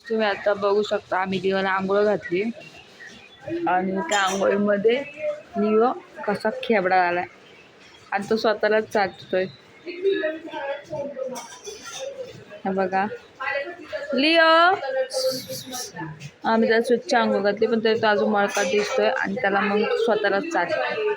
तुम्ही आता बघू शकता आम्ही लिओला आंघोळ घातली आणि त्या आंघोळीमध्ये लिओ कसा खेबडा आलाय आणि तो स्वतःलाच चाटतोय. हे बघा लिओ, आम्ही त्याला स्वच्छ आंघोळ घातली पण तरी तो अजून मळका दिसतोय आणि त्याला मग स्वतःलाच चाटतोय.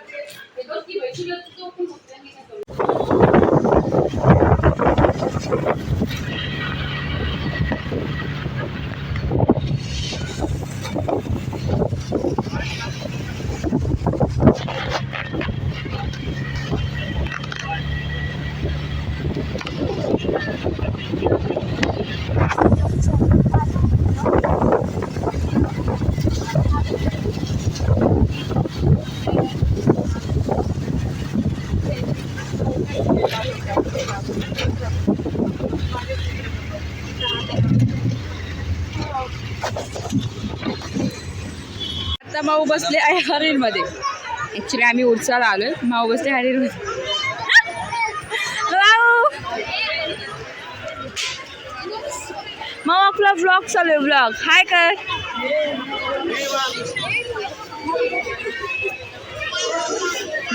आता माऊ बसले आहे हरीणमध्ये. ॲक्च्युली आम्ही उरसाला आलोय, माऊ बसले हरीणमध्ये. माऊ आपला व्लॉग चालू आहे, व्लॉग. हाय कर.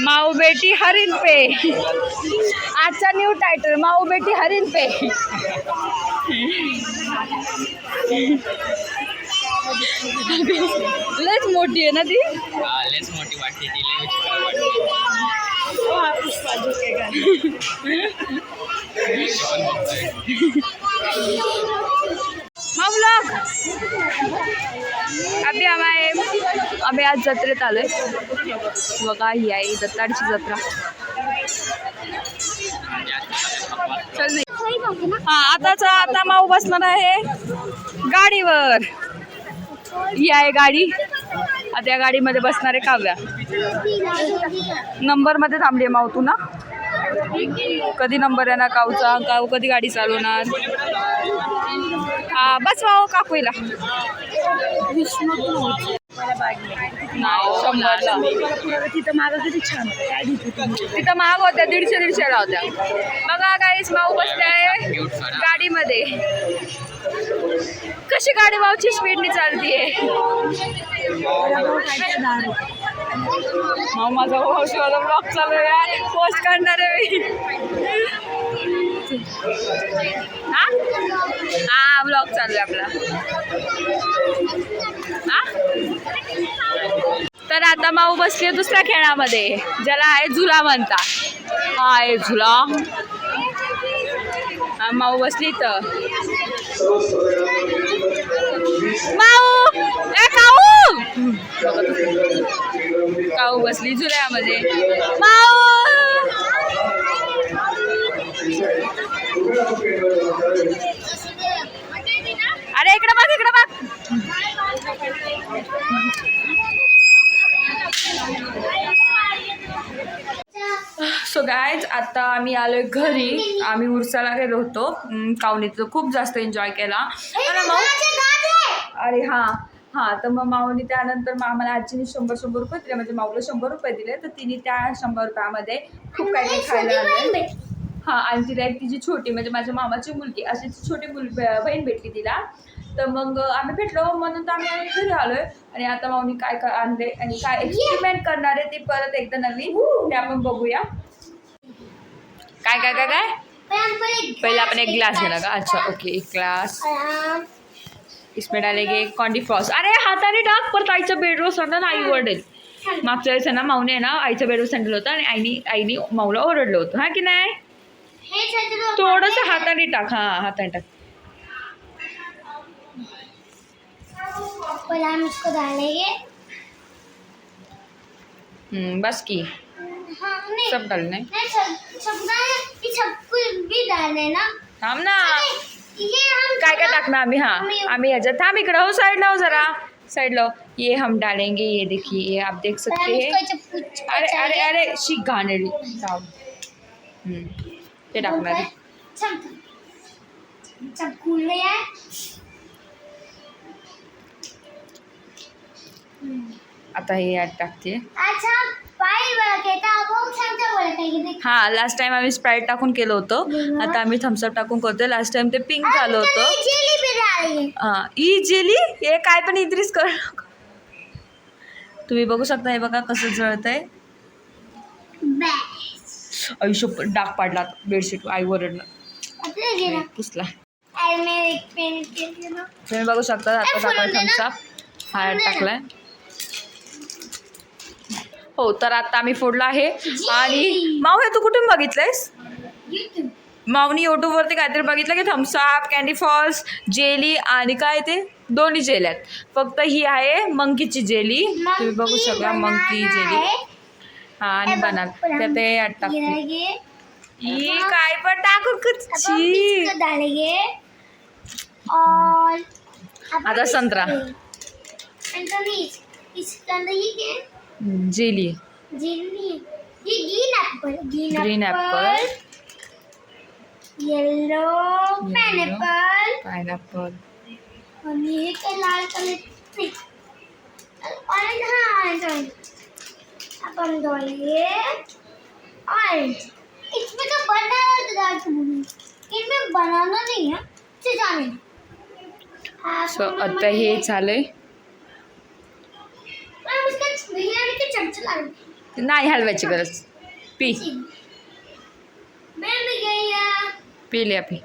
माऊ बेटी हरिण पे. आजचा न्यू टायटल, माऊ बेटी हरिण पे. लयच मोठी आहे ना ती. लयच मोठी वाटते ती, लय व्लॉग आम्ही आज जत्रेत आलोय. बघा ही आहे दत्ताडीची जत्रा. चल नाही हा आता माऊ बसणार आहे गाडीवर. ही आहे गाडी. आता या गाडीमध्ये बसणार आहे काव्या. नंबर मध्ये थांबली माऊ तू ना. कधी नंबर आहे ना काऊचा, काऊ कधी गाडी चालवणार. हा बस माऊ काकूला. तिथं मागं किती छान तिथं महाग होत्या 150-150 होत्या. बघा गाईस माऊ बसते आहे गाडीमध्ये. कशी गाडी माऊची स्पीडने चालतीये. माऊ माझा हौशीवाला ब्लॉग चालू आहे, पोस्ट करणार आहे मी. हा ब्लॉग चालू आहे आपला. तर आता माऊ बसली दुसऱ्या खेळामध्ये, ज्याला आहे झुला म्हणता. हा आहे झुला. हा माऊ बसली तर. माऊ ए काऊ. काऊ बसली झुल्यामध्ये. माऊ अरे इकडे बघ, इकडे बघ. सो गायज आता आम्ही आलोय घरी. आम्ही उरसाला गेलो होतो कावनीचं, खूप जास्त एन्जॉय केला. अरे हां तर मग माऊनी त्यानंतर आम्हाला आजीने 100 रुपये दिले, म्हणजे माऊला 100 रुपये दिले. तर तिने त्या 100 रुपयामध्ये खूप काही काही खायला आणलं. हां आणि तिला एक तिची छोटी म्हणजे माझ्या मामाची मुलगी अशी छोटी बहीण भेटली तिला. तर मग आम्ही भेटलो म्हणून तर आम्ही घरी आलोय. आणि आता माऊनी काय काय आणले आणि काय एक्सपेरिमेंट करणार आहे ते परत एकदा नवीन ते आपण बघूया. काय काय काय काय पहले आपण एक ग्लास घेणार का. अच्छा ओके एक ग्लास. इसमें डालेंगे कॉन्डी-फ्रॉस्ट. अरे हाताने टाक परत आईचं बेडवर सांडलं आई ओरडेल. मागच्या वेळेस ना माऊने आहे ना आईचं बेडवर सांडलं होतं आणि आईने माऊला ओरडलं होतं. हा की नाही. थोडंसं हाताने टाक. हां हाताने टाक. हम इसको डालेंगे. बस की. हाँ नहीं सब डालना है. सब भी डालने ना. थांब ना. ये हम काय काय टाकणार आम्ही. हाँ आम्ही ह्याच्यात थांब इकडं हो साईडला हो जरा साइड लो. ये हम डालेंगे, ये देखिए ये आप देख सकते हैं. अरे अरे अरे शी घाणेरी. ते टाकणार आहे. आता हे यात टाकते. हा लास्ट टाइम आम्ही स्प्राईट टाकून केलं होतं. आता आम्ही थम्सअप टाकून करतोय. लास्ट टाइम ते पिंक झालं होतं. डालेंगे हा ई जेली हे काय पण इद्रिस कर. तुम्ही बघू शकता हे बघा कसं जळतंय. बस आयुष्य डाग पाडला बेडशीट आईवरनं आता ये ना पुसला. अरे मैं एक पेन के लिए ना तुम्ही बघू शकता आता टाकला थम्सअप हळद टाकलाय. हो तर आता आम्ही फोडला आहे. आणि माऊ हे तू कुठून बघितलंयस? YouTube माऊनी यूट्यूबवरती काहीतरी बघितलं की थम्सअप कॅन्डी फॉल्स जेली आणि काय ते दोन्ही जेली आहेत. फक्त ही आहे मंकीची जेली. तुम्ही बघू शकता मंकी जेली. हा आणि बनाना त्यात हे टाकते. ही काय पण टाकू कच्ची. इसको डालेंगे और आता संतरा अंदर नहीं इसके अंदर ये क्या है? जेली जीनी ये green green Apple yellow pineapple pineapple और ये का लाल कलर नहीं ऑरेंज हाँ ऑरेंज अब हम डालेंगे ऑरेंज. इसमें तो बनाना डाल दूँगी इनमें बनाना नहीं है से जाने सो आता हे झालंय. उसका बिरयानी के चमचे लागे नाही हलवायची गरज. पी मैं भी गई पी लिया पी.